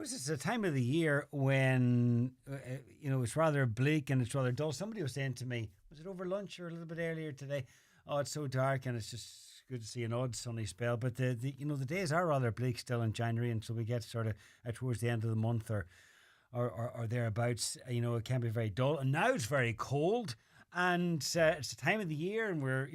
It's a time of the year when, it's rather bleak and it's rather dull. Somebody was saying to me, was it over lunch or a little bit earlier today? Oh, it's so dark and it's just good to see an odd sunny spell. But the days are rather bleak still in January, and so we get sort of towards the end of the month or thereabouts. It can be very dull. And now it's very cold, and it's the time of the year, and we're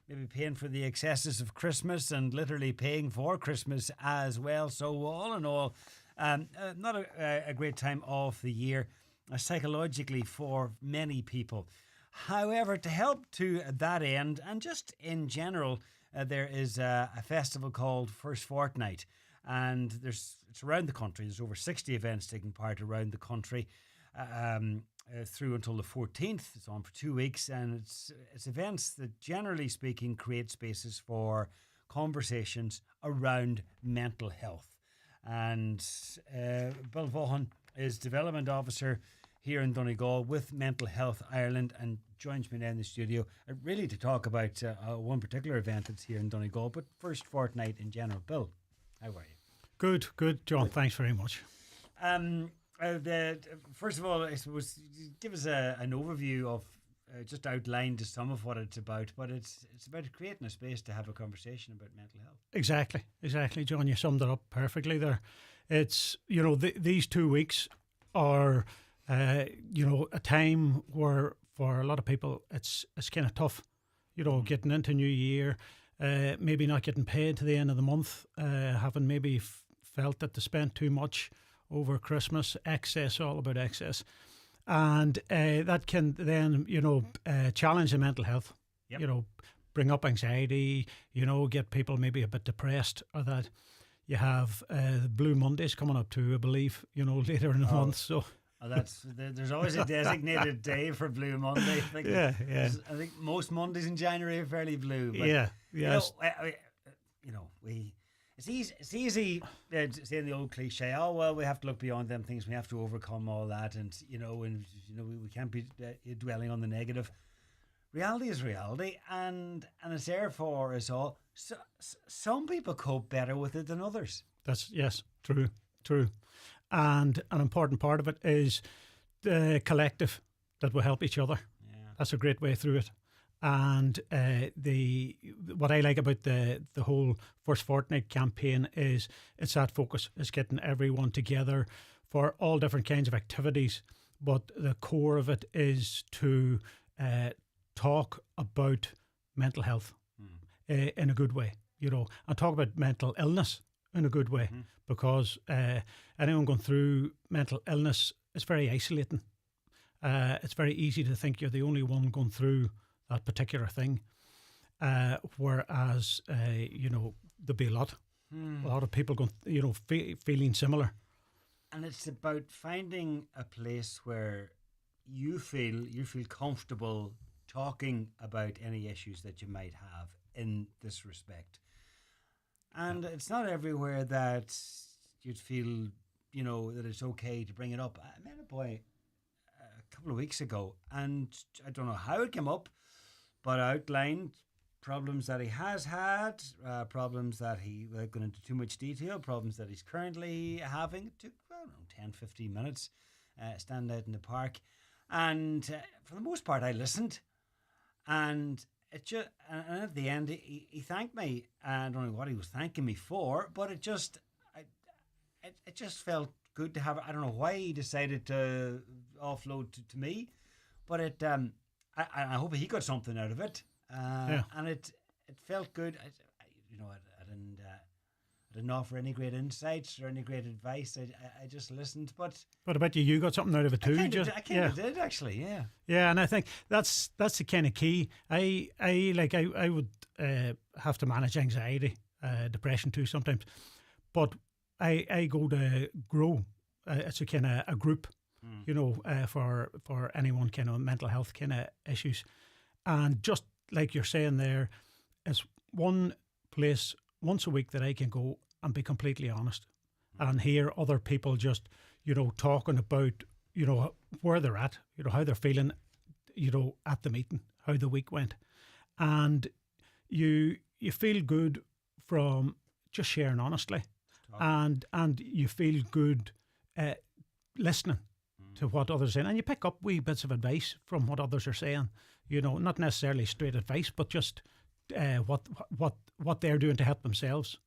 maybe paying for the excesses of Christmas and literally paying for Christmas as well. So all in all, not a great time of the year psychologically for many people. However, to help to that end, and just in general, there is a festival called First Fortnight, and it's around the country. There's over 60 events taking part around the country through until the 14th. It's on for 2 weeks, and it's events that, generally speaking, create spaces for conversations around mental health. And Bill Vaughan is Development Officer here in Donegal with Mental Health Ireland, and joins me now in the studio really to talk about one particular event that's here in Donegal, but First Fortnight in general. Bill, how are you? Good, John. Thanks very much. First of all, I suppose, give us an overview of just outline to some of what it's about, but it's about creating a space to have a conversation about mental health. Exactly, John. You summed it up perfectly there. It's these 2 weeks are a time where for a lot of people it's kind of tough. Getting into New Year, maybe not getting paid to the end of the month, having maybe felt that they spent too much over Christmas, all about excess. And that can then, challenge the mental health, Yep. Bring up anxiety, get people maybe a bit depressed, or that. You have the Blue Mondays coming up too, I believe, later in the month. So there's always a designated day for Blue Monday. Yeah. I think most Mondays in January are fairly blue. But, yeah. It's easy saying the old cliche. Oh well, we have to look beyond them things. We have to overcome all that, and we can't be dwelling on the negative. Reality is reality, and it's there for us all. So, some people cope better with it than others. Yes, true. And an important part of it is the collective that will help each other. Yeah. That's a great way through it. And what I like about the whole First Fortnight campaign is it's that focus. It's getting everyone together for all different kinds of activities, but the core of it is to talk about mental health in a good way, and talk about mental illness in a good way, because anyone going through mental illness is very isolating. It's very easy to think you're the only one going through that particular thing, whereas there'll be a lot of people going, feeling similar. And it's about finding a place where you feel comfortable talking about any issues that you might have in this respect. And it's not everywhere that you'd feel, that it's okay to bring it up. I met a boy a couple of weeks ago, and I don't know how it came up, but outlined problems that he has had, problems that without going into too much detail, problems that he's currently having. It took, 10, 15 minutes, stand out in the park. And for the most part, I listened. And and at the end, he thanked me. I don't know what he was thanking me for, but it just felt good to have. I don't know why he decided to offload to me, but I hope he got something out of it. And it felt good. I didn't offer any great insights or any great advice. I just listened. But I bet you got something out of it too. I kind of did, actually. Yeah. Yeah, and I think that's the kind of key. I would have to manage anxiety, depression too sometimes, but I go to grow. It's a kind of a group, for anyone kind of mental health kind of issues, and just like you're saying there, it's one place once a week that I can go and be completely honest and hear other people just, talking about, where they're at, how they're feeling, at the meeting, how the week went. And you feel good from just sharing honestly. and you feel good listening to what others are saying, and you pick up wee bits of advice from what others are saying. You know, not necessarily straight advice, but just what they're doing to help themselves.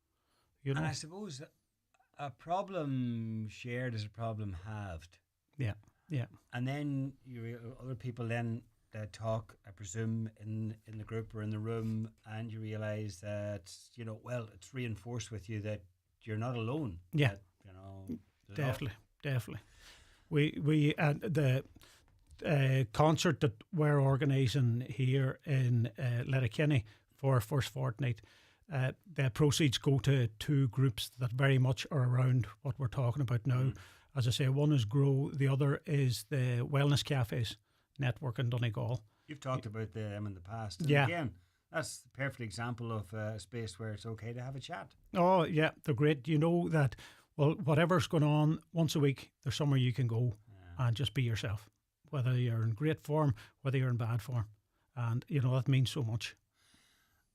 You know, and I suppose a problem shared is a problem halved. Yeah, yeah. And then other people then talk, I presume, in the group or in the room, and you realise that, you know, well, it's reinforced with you that you're not alone. Yeah, that, you know, definitely. We the concert that we're organising here in Letterkenny for First Fortnight, the proceeds go to two groups that very much are around what we're talking about now. As I say, one is Grow, the other is the Wellness Cafes Network in Donegal. You've talked about them in the past. And yeah. Again, that's the perfect example of a space where it's okay to have a chat. Oh, yeah, they're great. You know that, well, whatever's going on, once a week, there's somewhere you can go and just be yourself, whether you're in great form, whether you're in bad form. And, you know, that means so much.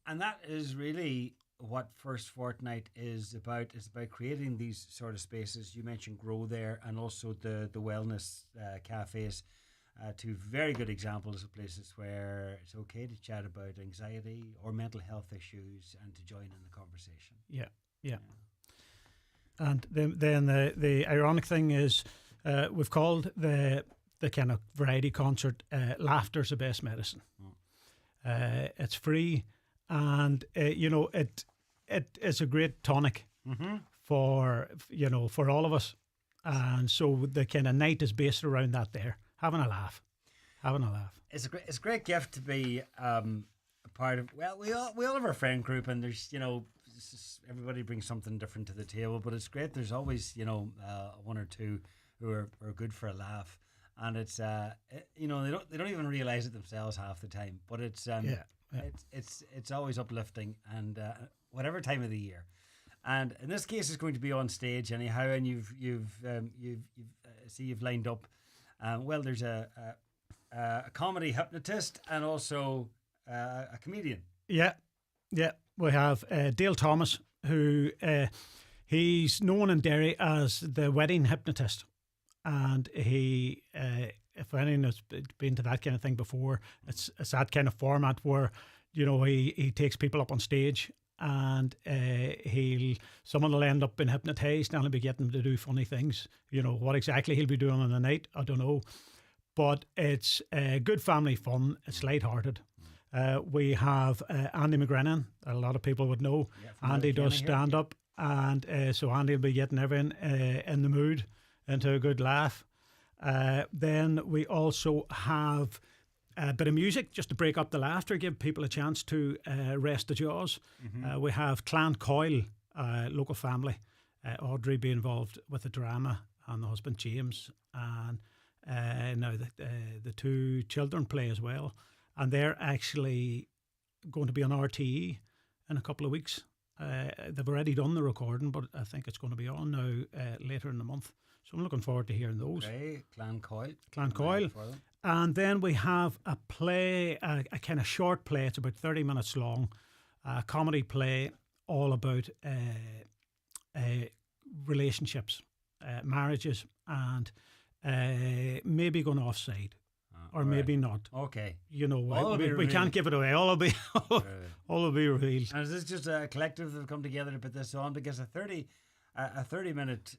And that is really what First Fortnight is about. It's about creating these sort of spaces. You mentioned Grow there, and also the wellness cafes. Two very good examples of places where it's okay to chat about anxiety or mental health issues and to join in the conversation. Yeah. And then the ironic thing is, we've called the kind of variety concert "Laughter's the Best Medicine." It's free, and you know, it is a great tonic for, you know, for all of us. And so the kind of night is based around that there. Having a laugh. It's a great gift to be a part of. Well, we all have our friend group, and there's, you know, everybody brings something different to the table. But it's great. There's always, you know, one or two who are good for a laugh, and it's you know, they don't even realize it themselves half the time. But it's it's always uplifting, and whatever time of the year. And in this case, it's going to be on stage anyhow, and you've lined up. Well, there's a comedy hypnotist and also a comedian. Yeah. We have Dale Thomas, who he's known in Derry as the wedding hypnotist, and he, if anyone has been to that kind of thing before, it's that kind of format where, you know, he takes people up on stage. And someone will end up being hypnotised, and he'll be getting them to do funny things. You know, what exactly he'll be doing on the night, I don't know. But it's good family fun. It's lighthearted. We have Andy McGrennan. A lot of people would know. Andy does stand up, and so Andy will be getting everyone in the mood, into a good laugh. Then we also have a bit of music just to break up the laughter, give people a chance to rest the jaws. We have Clan Coyle, local family. Audrey be involved with the drama, and the husband James, and now the two children play as well. And they're actually going to be on RTE in a couple of weeks. They've already done the recording, but I think it's going to be on now later in the month. So I'm looking forward to hearing those. Okay, Clan Coyle. And then we have a play, a kind of short play. It's about 30 minutes long, a comedy play all about relationships, marriages, and maybe going offside. Or right. Maybe not. Okay. You know, we can't give it away. All will be revealed. And is this just a collective that have come together to put this on? Because a 30-minute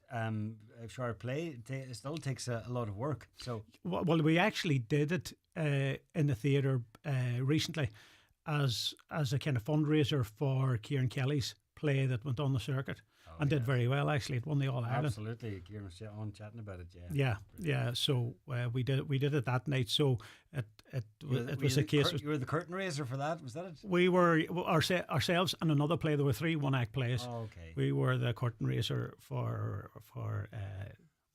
short play still takes a lot of work. So, well, we actually did it in the theatre recently as a kind of fundraiser for Kieran Kelly's play that went on the circuit. And did very well, actually. It won the All Ireland. Absolutely. Kieran was on chatting about it, yeah. So we did it that night. So it was a case. You were the curtain raiser for that? Was that it? We were ourselves and another play. There were 3 one-act plays. Oh, okay. We were the curtain raiser for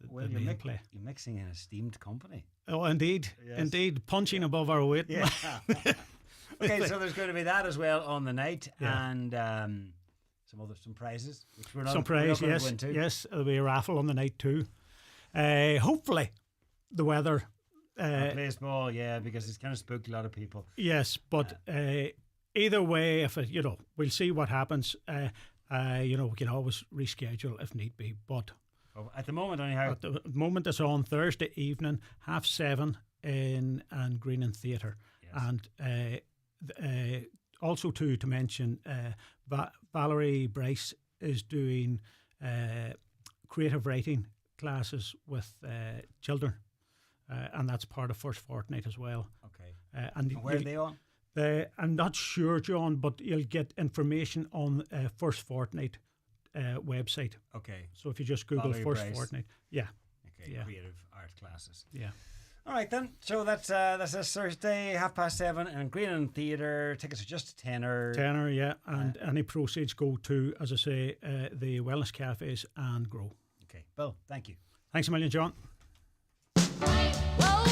the main play. You're mixing an esteemed company. Oh, indeed. Yes. Indeed. Punching above our weight. Yeah. Okay, so there's going to be that as well on the night. Yeah. And... some prizes, which we're not. Some prize, yes, yes. There'll be a raffle on the night too. Hopefully, the weather plays ball, because it's kind of spooked a lot of people. Yes, but either way, if it, we'll see what happens. You know, we can always reschedule if need be. But at the moment, anyhow. At the moment, it's on Thursday evening, 7:30 in Green and Theatre. Yes. And also to mention, Valerie Bryce is doing creative writing classes with children, and that's part of First Fortnight as well. Okay. And where are they on? I'm not sure, John, but you'll get information on First Fortnight website. Okay. So if you just Google Valerie First Bryce. Fortnight, yeah. Okay. Yeah. Creative art classes. Yeah. All right then. So that's this Thursday, 7:30 in Green and Theatre. Tickets are just tenner. Tenner, yeah. And any proceeds go to, as I say, the wellness cafes and Grow. Okay. Bill, thank you. Thanks a million, John. Whoa.